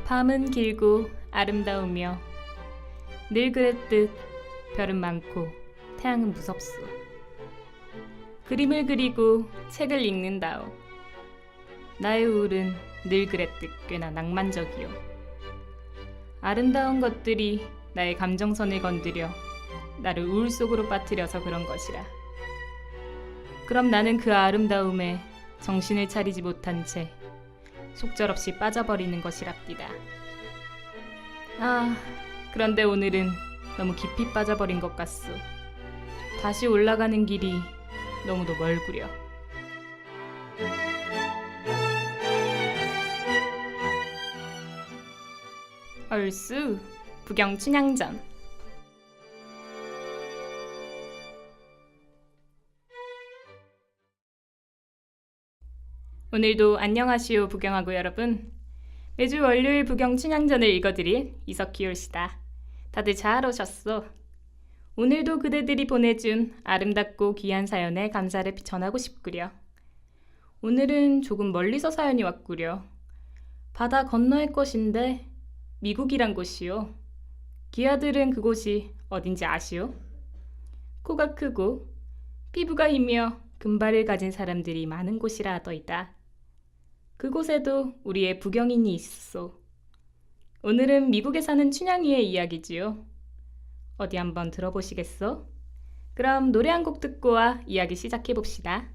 밤은 길고 아름다우며 늘 그랬듯 별은 많고 태양은 무섭소. 그림을 그리고 책을 읽는다오. 나의 우울은 늘 그랬듯 꽤나 낭만적이오. 아름다운 것들이 나의 감정선을 건드려 나를 우울 속으로 빠뜨려서 그런 것이라. 그럼 나는 그 아름다움에 정신을 차리지 못한 채 속절없이 빠져버리는 것이랍디다. 아, 그런데 오늘은 너무 깊이 빠져버린 것 같소. 다시 올라가는 길이 너무도 멀구려. 얼쑤 부경춘향전. 오늘도 안녕하시오 부경하고 여러분. 매주 월요일 부경춘향전을 읽어드릴 이석희올시다. 다들 잘 오셨소. 오늘도 그대들이 보내준 아름답고 귀한 사연에 감사를 전하고 싶구려. 오늘은 조금 멀리서 사연이 왔구려. 바다 건너의 것인데 미국이란 곳이요. 기아들은 그곳이 어딘지 아시오? 코가 크고 피부가 희며 금발을 가진 사람들이 많은 곳이라 하더이다. 그곳에도 우리의 부경인이 있었소. 오늘은 미국에 사는 춘향이의 이야기지요. 어디 한번 들어보시겠어? 그럼 노래 한 곡 듣고 와 이야기 시작해봅시다.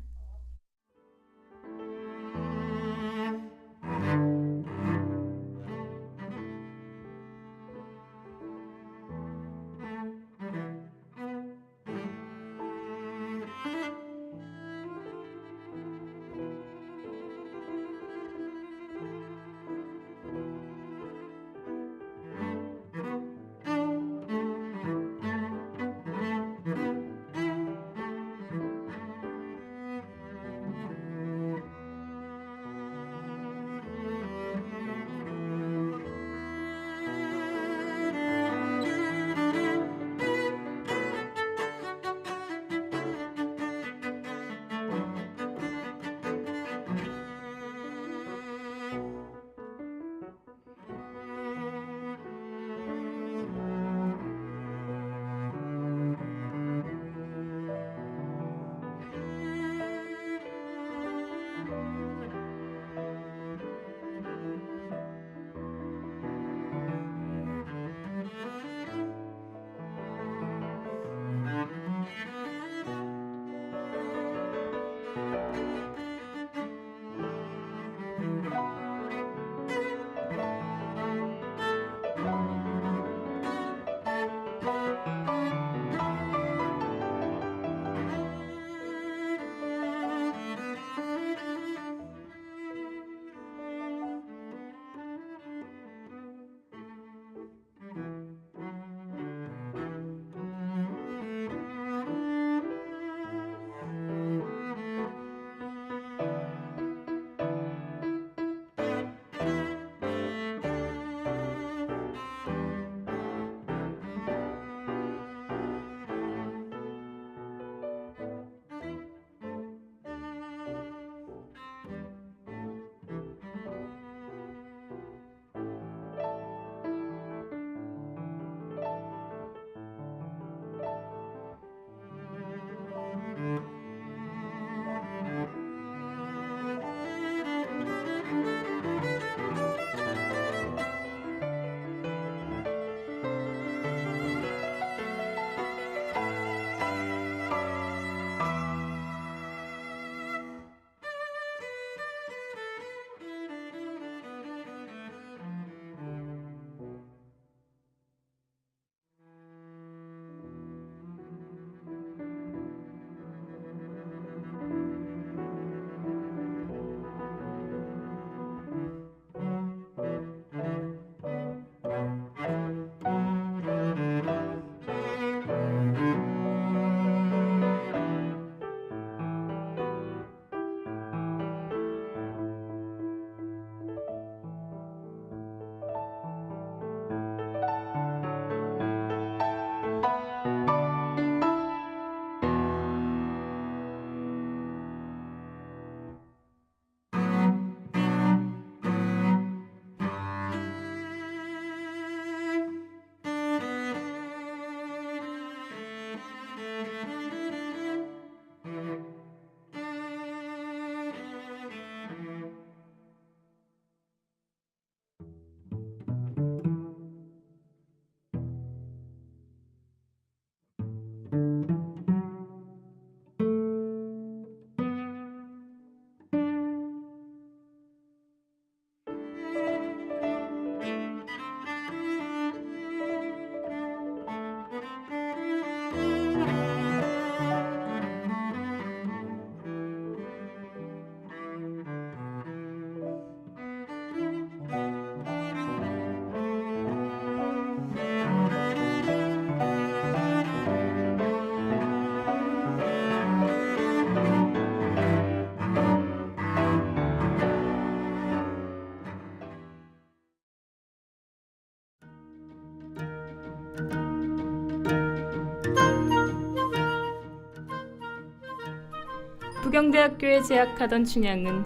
부경대학교에 재학하던 춘향은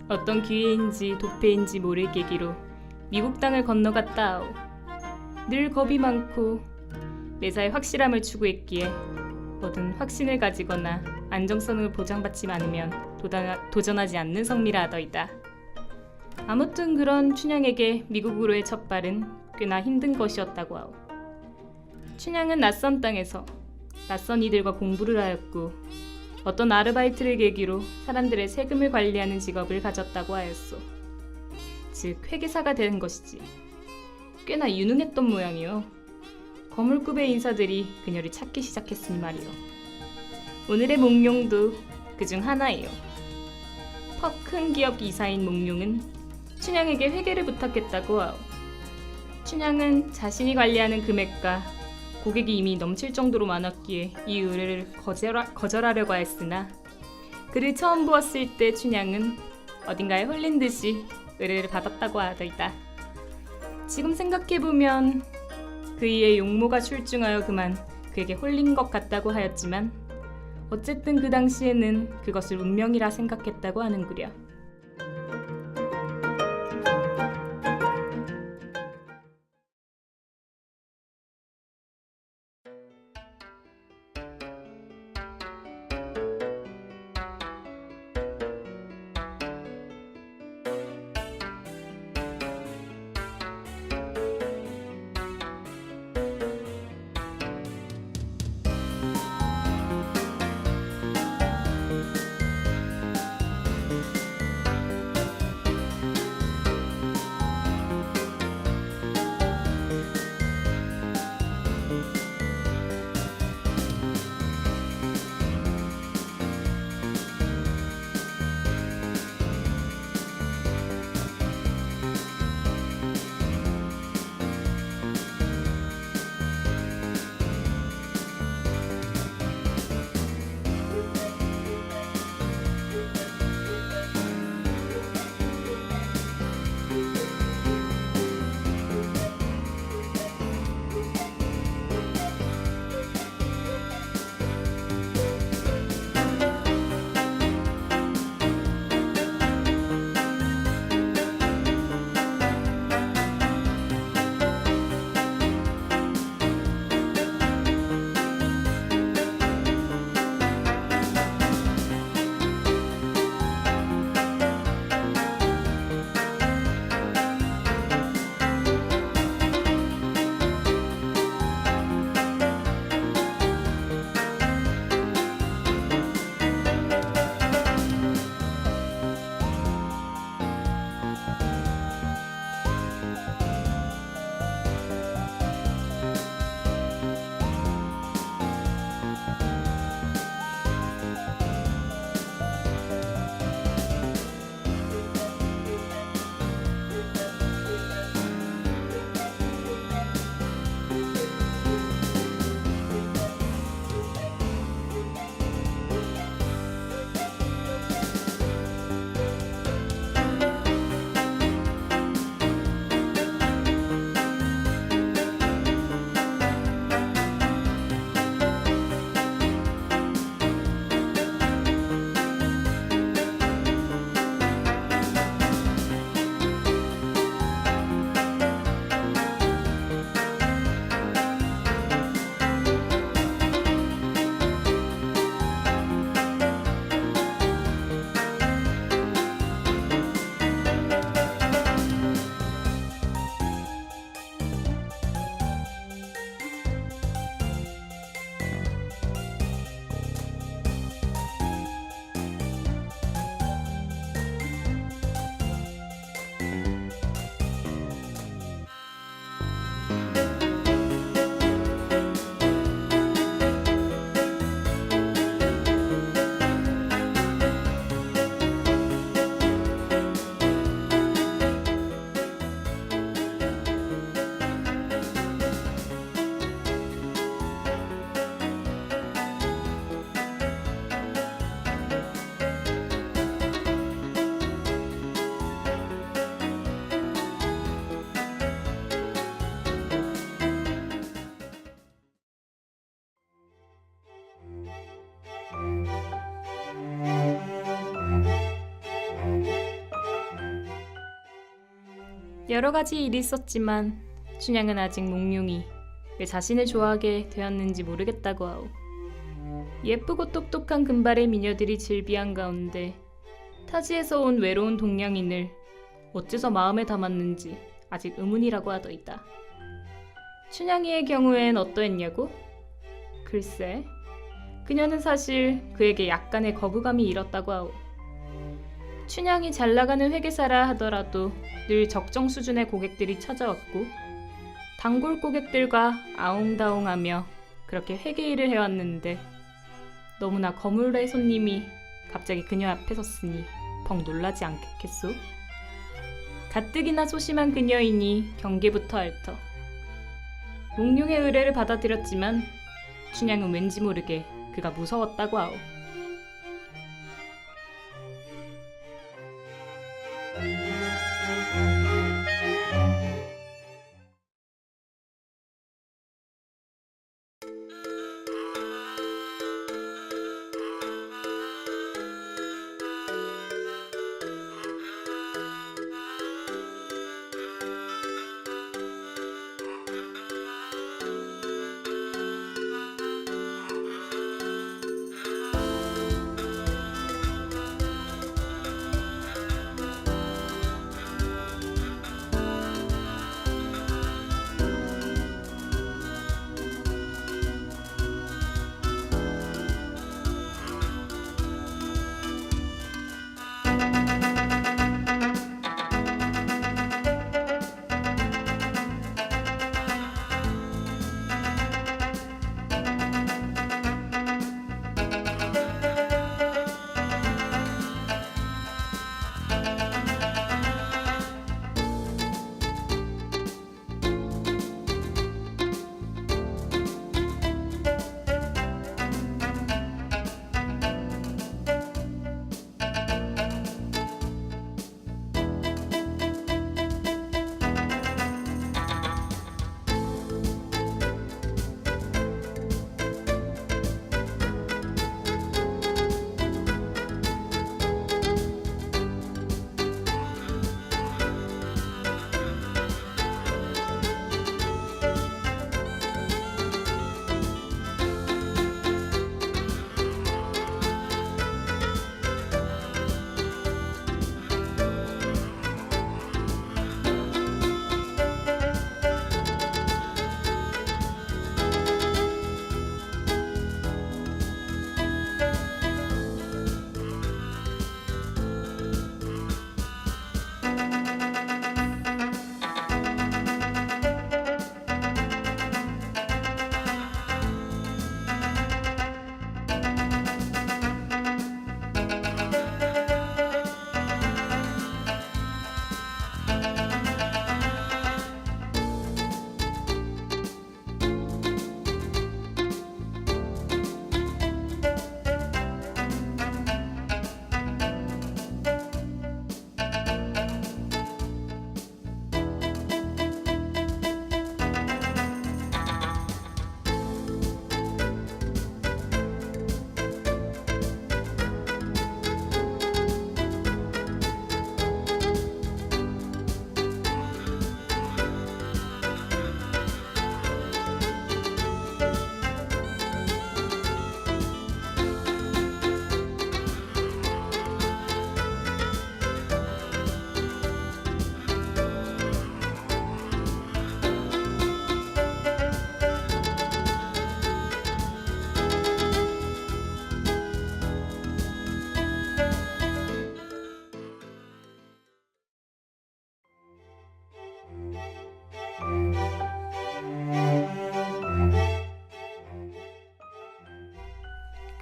어떤 기회인지 도패인지 모를 계기로 미국 땅을 건너갔다오. 늘 겁이 많고 매사에 확실함을 추구했기에 뭐든 확신을 가지거나 안정성을 보장받지 않으면 도전하지 않는 성미라 하더이다. 아무튼 그런 춘향에게 미국으로의 첫 발은 꽤나 힘든 것이었다고 하오. 춘향은 낯선 땅에서 낯선 이들과 공부를 하였고 어떤 아르바이트를 계기로 사람들의 세금을 관리하는 직업을 가졌다고 하였소. 즉 회계사가 된 것이지. 꽤나 유능했던 모양이요. 거물급의 인사들이 그녀를 찾기 시작했으니 말이요. 오늘의 몽룡도 그중 하나예요. 퍽 큰 기업 이사인 몽룡은 춘향에게 회계를 부탁했다고 하오. 춘향은 자신이 관리하는 금액과 고객이 이미 넘칠 정도로 많았기에 이 의뢰를 거절하려고 했으나 그를 처음 보았을 때 춘향은 어딘가에 홀린 듯이 의뢰를 받았다고 하더이다. 지금 생각해보면 그이의 용모가 출중하여 그만 그에게 홀린 것 같다고 하였지만 어쨌든 그 당시에는 그것을 운명이라 생각했다고 하는구려. 여러 가지 일이 있었지만 춘향은 아직 몽룡이 왜 자신을 좋아하게 되었는지 모르겠다고 하오. 예쁘고 똑똑한 금발의 미녀들이 질비한 가운데 타지에서 온 외로운 동양인을 어째서 마음에 담았는지 아직 의문이라고 하더이다. 춘향이의 경우엔 어떠했냐고? 글쎄, 그녀는 사실 그에게 약간의 거부감이 일었다고 하오. 춘향이 잘 나가는 회계사라 하더라도 늘 적정 수준의 고객들이 찾아왔고 단골 고객들과 아웅다웅하며 그렇게 회계 일을 해왔는데 너무나 거물의 손님이 갑자기 그녀 앞에 섰으니 벙 놀라지 않겠소? 가뜩이나 소심한 그녀이니 경계부터 앓터. 몽룡의 의뢰를 받아들였지만 춘향은 왠지 모르게 그가 무서웠다고 하오.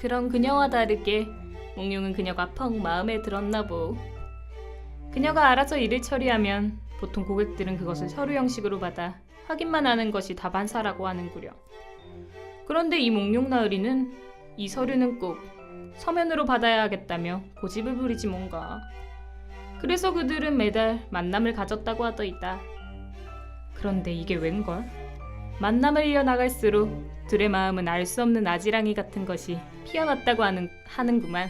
그런 그녀와 다르게 몽룡은 그녀가 펑 마음에 들었나 보. 그녀가 알아서 일을 처리하면 보통 고객들은 그것을 서류 형식으로 받아 확인만 하는 것이 다반사라고 하는구려. 그런데 이 몽룡 나으리는 이 서류는 꼭 서면으로 받아야 하겠다며 고집을 부리지 뭔가. 그래서 그들은 매달 만남을 가졌다고 하더이다. 그런데 이게 웬걸? 만남을 이어나갈수록 둘의 마음은 알 수 없는 아지랑이 같은 것이 피어났다고 하는구만.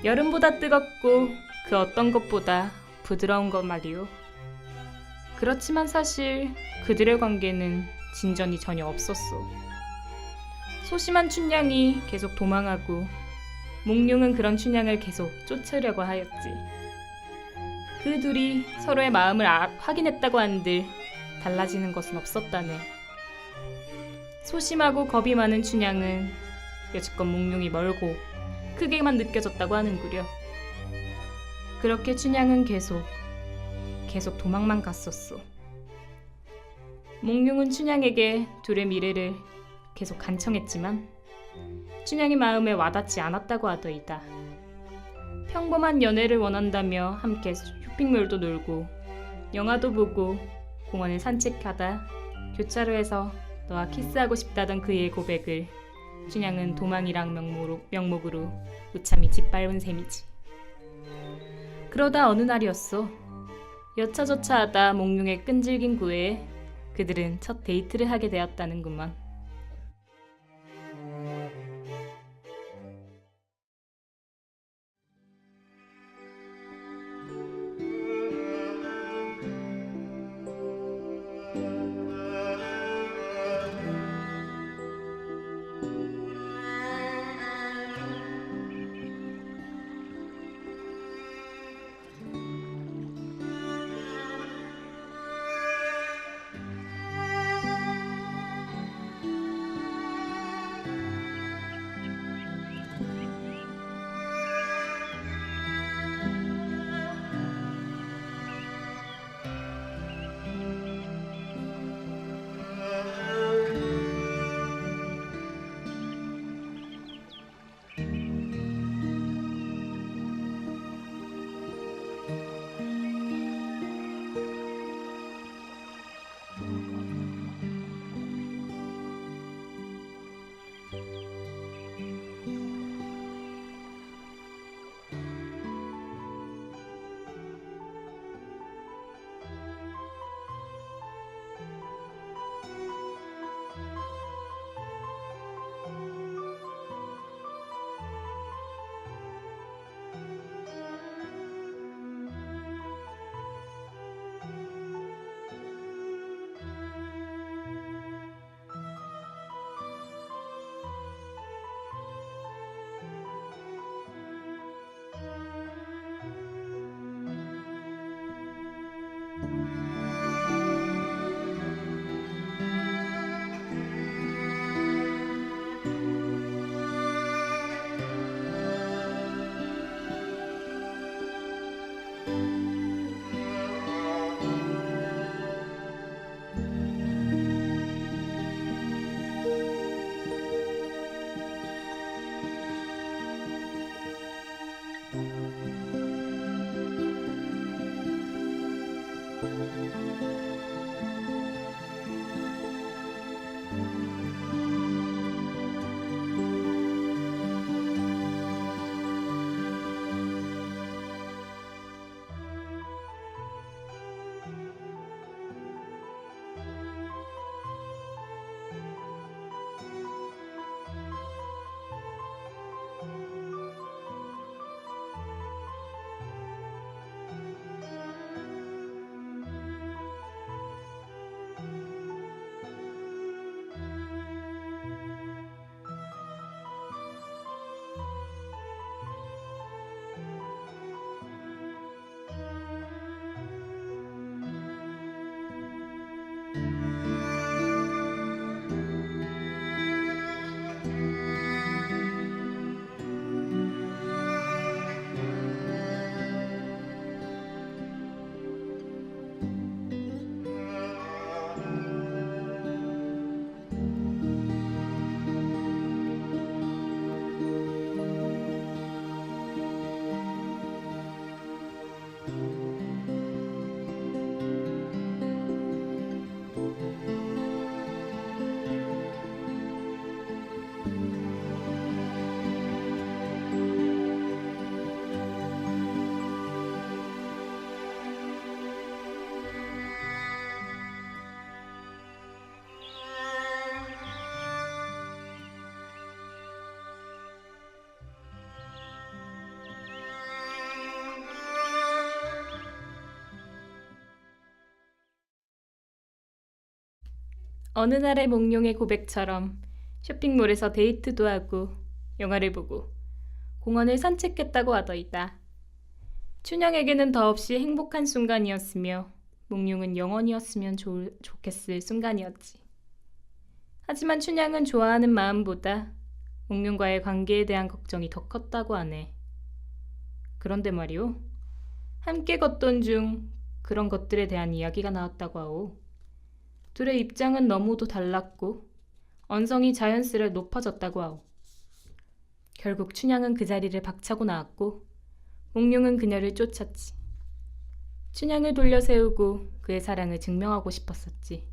여름보다 뜨겁고 그 어떤 것보다 부드러운 것 말이오. 그렇지만 사실 그들의 관계는 진전이 전혀 없었어. 소심한 춘향이 계속 도망하고 몽룡은 그런 춘향을 계속 쫓으려고 하였지. 그 둘이 서로의 마음을 확인했다고 한들 달라지는 것은 없었다네. 소심하고 겁이 많은 춘향은 여지껏 몽룡이 멀고 크게만 느껴졌다고 하는구려. 그렇게 춘향은 계속 도망만 갔었어. 몽룡은 춘향에게 둘의 미래를 계속 간청했지만 춘향의 마음에 와닿지 않았다고 하더이다. 평범한 연애를 원한다며 함께 쇼핑몰도 놀고 영화도 보고 공원을 산책하다 교차로에서 너와 키스하고 싶다던 그의 고백을 춘향은 도망이랑 명목으로 무참히 짓밟은 셈이지. 그러다 어느 날이었어. 여차저차하다 몽룡의 끈질긴 구애에 그들은 첫 데이트를 하게 되었다는구먼. 어느 날의 몽룡의 고백처럼 쇼핑몰에서 데이트도 하고 영화를 보고 공원을 산책했다고 하더이다. 춘향에게는 더없이 행복한 순간이었으며 몽룡은 영원이었으면 좋겠을 순간이었지. 하지만 춘향은 좋아하는 마음보다 몽룡과의 관계에 대한 걱정이 더 컸다고 하네. 그런데 말이오, 함께 걷던 중 그런 것들에 대한 이야기가 나왔다고 하오. 둘의 입장은 너무도 달랐고 언성이 자연스레 높아졌다고 하오. 결국 춘향은 그 자리를 박차고 나왔고 몽룡은 그녀를 쫓았지. 춘향을 돌려 세우고 그의 사랑을 증명하고 싶었었지.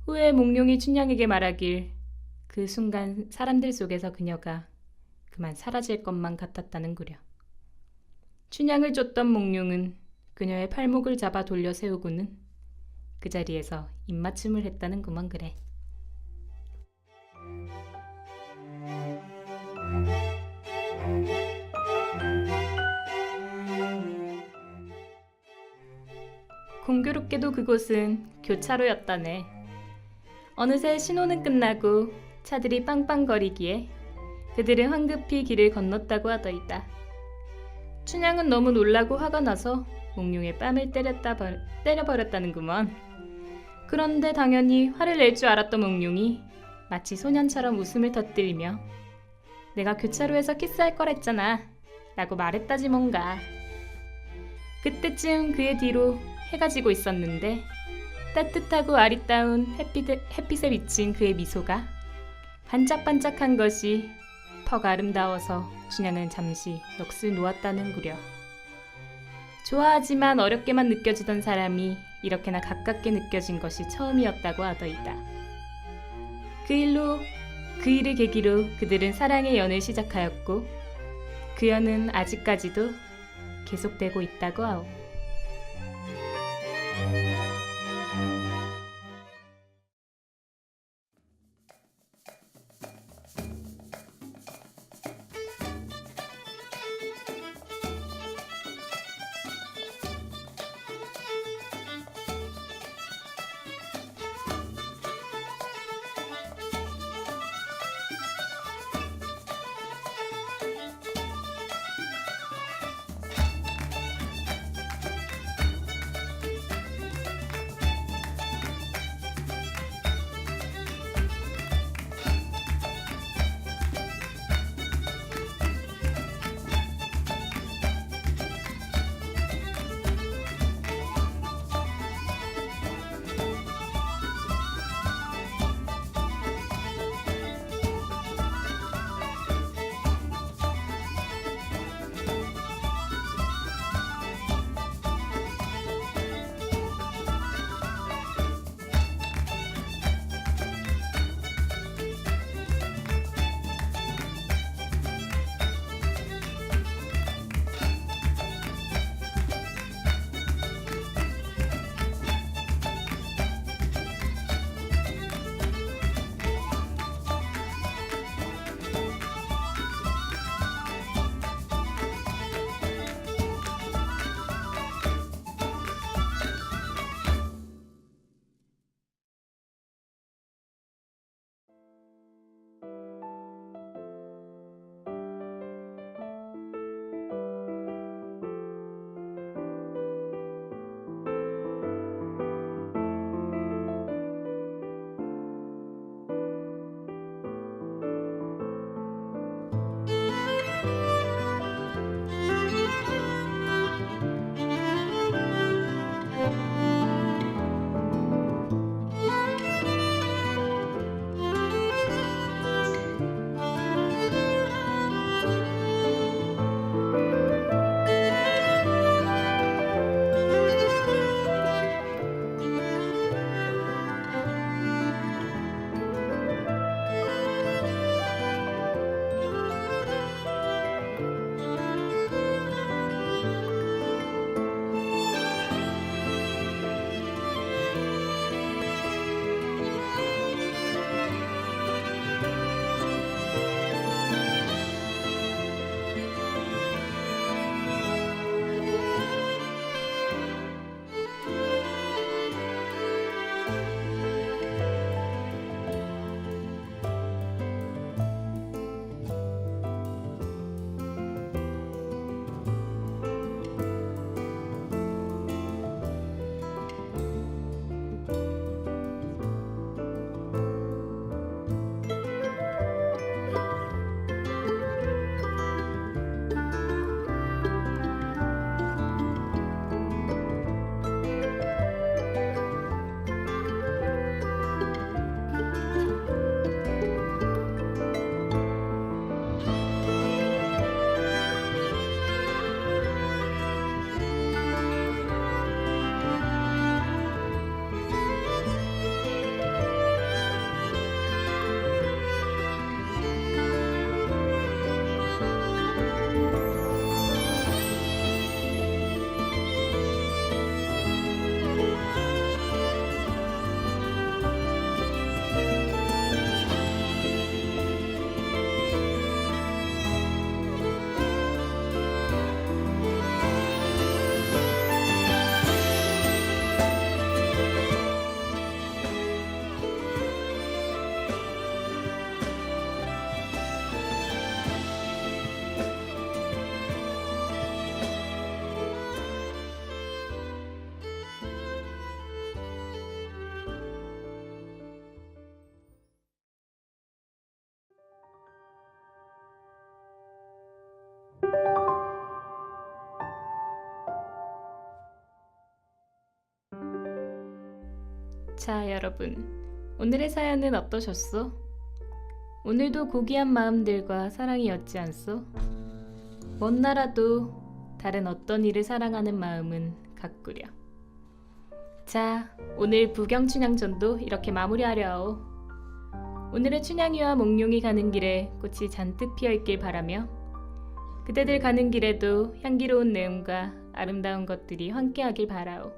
후에 몽룡이 춘향에게 말하길 그 순간 사람들 속에서 그녀가 그만 사라질 것만 같았다는 구려. 춘향을 쫓던 몽룡은 그녀의 팔목을 잡아 돌려 세우고는 그 자리에서 입맞춤을 했다는구먼 그래. 공교롭게도 그곳은 교차로였다네. 어느새 신호는 끝나고 차들이 빵빵거리기에 그들은 황급히 길을 건넜다고 하더이다. 춘향은 너무 놀라고 화가 나서 몽룡의 뺨을 때려버렸다는구먼. 그런데 당연히 화를 낼 줄 알았던 몽룡이 마치 소년처럼 웃음을 터뜨리며 내가 교차로에서 키스할 거랬잖아 라고 말했다지 뭔가. 그때쯤 그의 뒤로 해가 지고 있었는데 따뜻하고 아리따운 햇빛에 비친 그의 미소가 반짝반짝한 것이 퍽 아름다워서 춘향은 잠시 넋을 놓았다는구려. 좋아하지만 어렵게만 느껴지던 사람이 이렇게나 가깝게 느껴진 것이 처음이었다고 하더이다. 그 일을 계기로 그들은 사랑의 연을 시작하였고 그 연은 아직까지도 계속되고 있다고 하오. 자, 여러분, 오늘의 사연은 어떠셨소? 오늘도 고귀한 마음들과 사랑이었지 않소? 먼 나라도 다른 어떤 이를 사랑하는 마음은 같구려. 자, 오늘 부경춘향전도 이렇게 마무리하려오. 오늘의 춘향이와 몽룡이 가는 길에 꽃이 잔뜩 피어있길 바라며 그대들 가는 길에도 향기로운 내음과 아름다운 것들이 함께하길 바라오.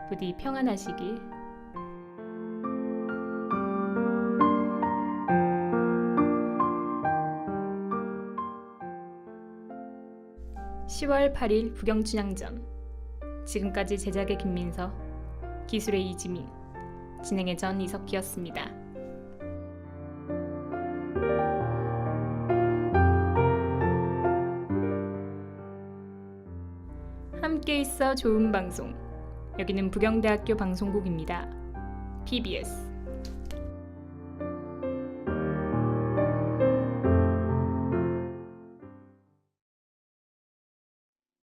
부디 평안하시길. 10월 8일 부경춘향전. 지금까지 제작의 김민서, 기술의 이지민, 진행의 전 이석희였습니다. 함께 있어 좋은 방송. 여기는 부경대학교 방송국입니다. PBS